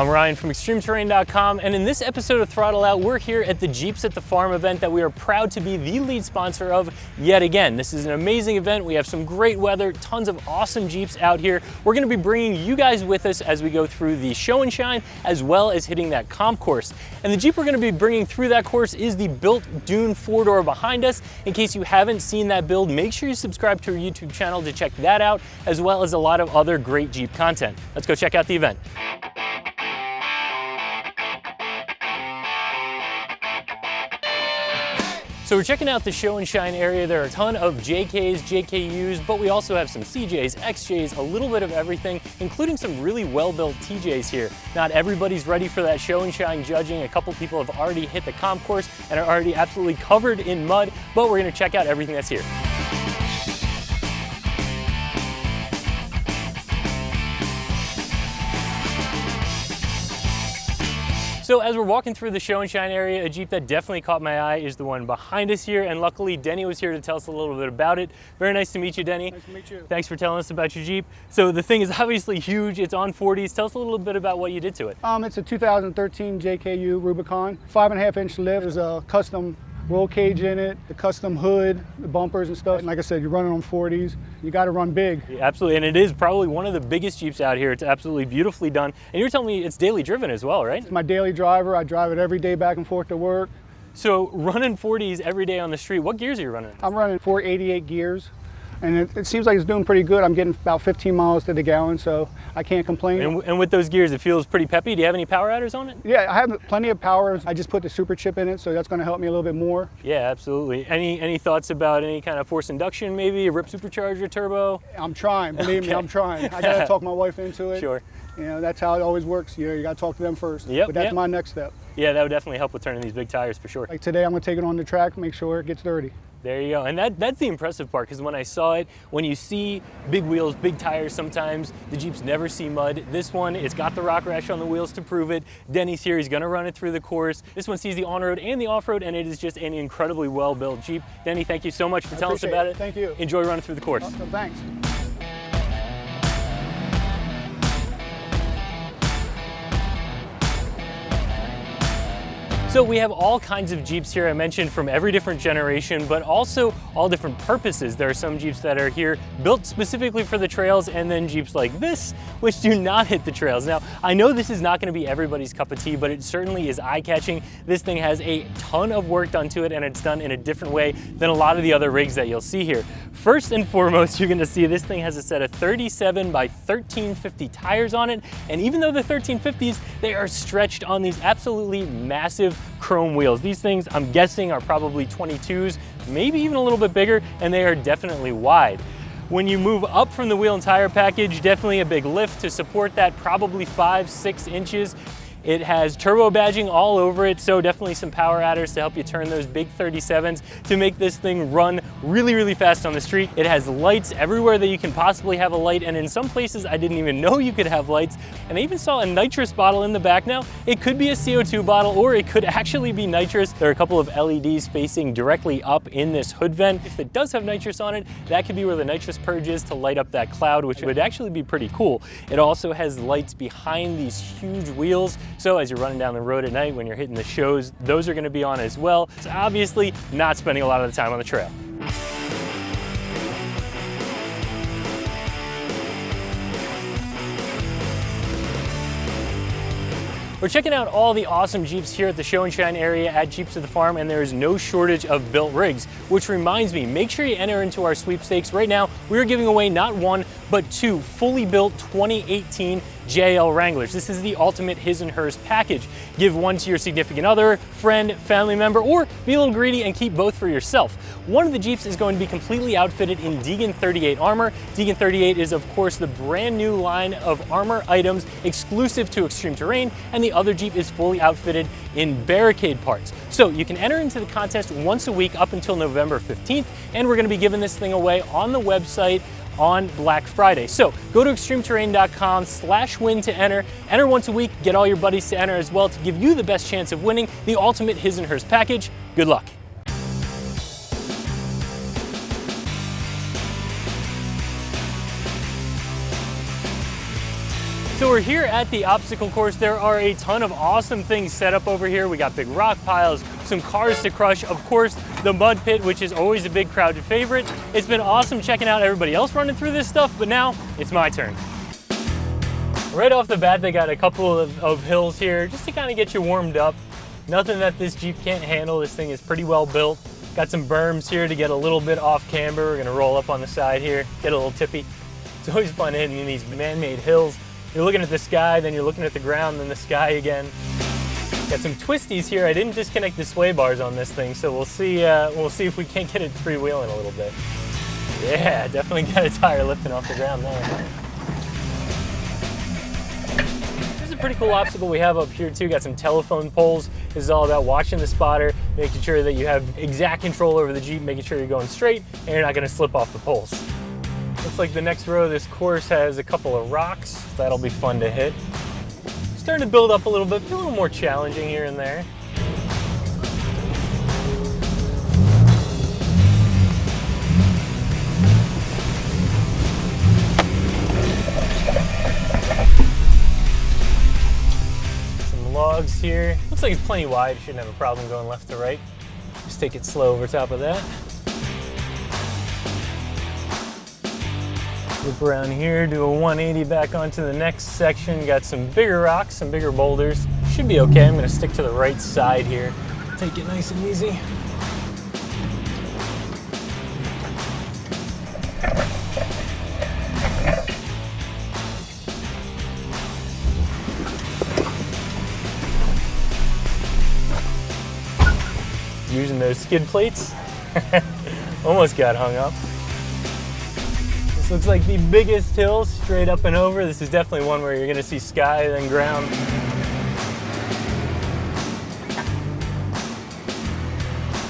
I'm Ryan from ExtremeTerrain.com, and in this episode of Throttle Out, we're here at the Jeeps at the Farm event that we are proud to be the lead sponsor of yet again. This is an amazing event. We have some great weather, tons of awesome Jeeps out here. We're going to be bringing you guys with us as we go through the show and shine, as well as hitting that comp course. And the Jeep we're going to be bringing through that course is the built Dune 4-door behind us. In case you haven't seen that build, make sure you subscribe to our YouTube channel to check that out, as well as a lot of other great Jeep content. Let's go check out the event. So we're checking out the show and shine area. There are a ton of JKs, JKUs, but we also have some CJs, XJs, a little bit of everything, including some really well-built TJs here. Not everybody's ready for that show and shine judging. A couple people have already hit the comp course and are already absolutely covered in mud, but we're gonna check out everything that's here. So as we're walking through the show and shine area, a Jeep that definitely caught my eye is the one behind us here, and luckily Denny was here to tell us a little bit about it. Very nice to meet you, Denny. Nice to meet you. Thanks for telling us about your Jeep. So the thing is obviously huge, it's on 40s. Tell us a little bit about what you did to it. It's a 2013 JKU Rubicon, 5.5-inch lift. There's a custom roll cage in it, the custom hood, the bumpers and stuff. And like I said, you're running on 40s. You got to run big. Yeah, absolutely, and it is probably one of the biggest Jeeps out here. It's absolutely beautifully done. And you were telling me it's daily driven as well, right? It's my daily driver. I drive it every day back and forth to work. So running 40s every day on the street, what gears are you running? I'm running 488 gears. And it seems like it's doing pretty good. I'm getting about 15 miles to the gallon, so I can't complain. And with those gears, it feels pretty peppy. Do you have any power adders on it? Yeah, I have plenty of power. I just put the super chip in it, so that's going to help me a little bit more. Yeah, absolutely. Any thoughts about any kind of forced induction, maybe a rip supercharger turbo? I'm trying, believe me, I'm trying. I got to talk my wife into it. Sure. You know, that's how it always works. You got to talk to them first. Yep, but that's my next step. Yeah, that would definitely help with turning these big tires for sure. Like today, I'm going to take it on the track, make sure it gets dirty. There you go, and that's the impressive part, because when I saw it, when you see big wheels, big tires sometimes, the Jeeps never see mud. This one, it's got the rock rash on the wheels to prove it. Denny's here, he's gonna run it through the course. This one sees the on-road and the off-road, and it is just an incredibly well-built Jeep. Denny, thank you so much for telling us about it. Thank you. Enjoy running through the course. Awesome, thanks. So we have all kinds of Jeeps here, I mentioned, from every different generation, but also all different purposes. There are some Jeeps that are here built specifically for the trails, and then Jeeps like this, which do not hit the trails. Now, I know this is not gonna be everybody's cup of tea, but it certainly is eye-catching. This thing has a ton of work done to it, and it's done in a different way than a lot of the other rigs that you'll see here. First and foremost, you're gonna see this thing has a set of 37 by 1350 tires on it, and even though the 1350s, they are stretched on these absolutely massive chrome wheels. These things, I'm guessing, are probably 22s, maybe even a little bit bigger, and they are definitely wide. When you move up from the wheel and tire package, definitely a big lift to support that, probably 5-6 inches. It has turbo badging all over it, so definitely some power adders to help you turn those big 37s to make this thing run really, really fast on the street. It has lights everywhere that you can possibly have a light, and in some places I didn't even know you could have lights. And I even saw a nitrous bottle in the back. Now, it could be a CO2 bottle, or it could actually be nitrous. There are a couple of LEDs facing directly up in this hood vent. If it does have nitrous on it, that could be where the nitrous purge is to light up that cloud, which would actually be pretty cool. It also has lights behind these huge wheels, so as you're running down the road at night when you're hitting the shows, those are going to be on as well. It's obviously not spending a lot of the time on the trail. We're checking out all the awesome Jeeps here at the show and shine area at Jeeps at the Farm, and there is no shortage of built rigs, which reminds me, make sure you enter into our sweepstakes. Right now, we're giving away not one, but two fully built 2018 JL Wranglers. This is the ultimate his and hers package. Give one to your significant other, friend, family member, or be a little greedy and keep both for yourself. One of the Jeeps is going to be completely outfitted in Deegan 38 armor. Deegan 38 is, of course, the brand new line of armor items exclusive to ExtremeTerrain, and the other Jeep is fully outfitted in barricade parts. So you can enter into the contest once a week up until November 15th, and we're going to be giving this thing away on the website on Black Friday. So go to ExtremeTerrain.com/win to enter. Enter once a week, get all your buddies to enter as well to give you the best chance of winning the ultimate his and hers package. Good luck. So we're here at the obstacle course. There are a ton of awesome things set up over here. We got big rock piles, some cars to crush, of course, the mud pit, which is always a big crowd favorite. It's been awesome checking out everybody else running through this stuff, but now it's my turn. Right off the bat, they got a couple of hills here just to kind of get you warmed up. Nothing that this Jeep can't handle. This thing is pretty well built. Got some berms here to get a little bit off camber. We're gonna roll up on the side here, get a little tippy. It's always fun hitting in these man-made hills. You're looking at the sky, then you're looking at the ground, then the sky again. Got some twisties here. I didn't disconnect the sway bars on this thing, so we'll see if we can't get it freewheeling a little bit. Yeah, definitely got a tire lifting off the ground there. There's a pretty cool obstacle we have up here too. Got some telephone poles. This is all about watching the spotter, making sure that you have exact control over the Jeep, making sure you're going straight and you're not gonna slip off the poles. Looks like the next row of this course has a couple of rocks. That'll be fun to hit. Starting to build up a little bit, a little more challenging here and there. Some logs here. Looks like it's plenty wide. Shouldn't have a problem going left to right. Just take it slow over top of that. Loop around here, do a 180 back onto the next section. Got some bigger rocks, some bigger boulders. Should be okay. I'm gonna stick to the right side here. Take it nice and easy. Using those skid plates. Almost got hung up. Looks like the biggest hill straight up and over. This is definitely one where you're gonna see sky then ground.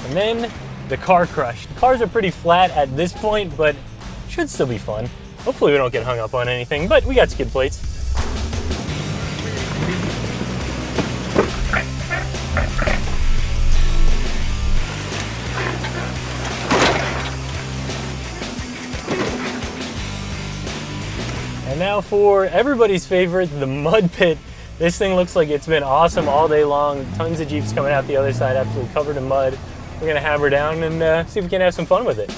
And then the car crush. The cars are pretty flat at this point, but should still be fun. Hopefully we don't get hung up on anything, but we got skid plates. And now for everybody's favorite, the mud pit. This thing looks like it's been awesome all day long. Tons of Jeeps coming out the other side, absolutely covered in mud. We're gonna hammer down and see if we can have some fun with it.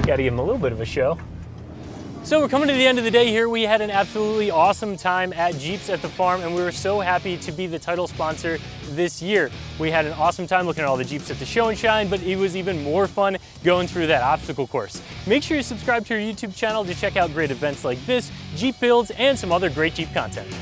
Got to give them a little bit of a show. So we're coming to the end of the day here. We had an absolutely awesome time at Jeeps at the Farm, and we were so happy to be the title sponsor this year. We had an awesome time looking at all the Jeeps at the show and shine, but it was even more fun going through that obstacle course. Make sure you subscribe to our YouTube channel to check out great events like this, Jeep builds, and some other great Jeep content.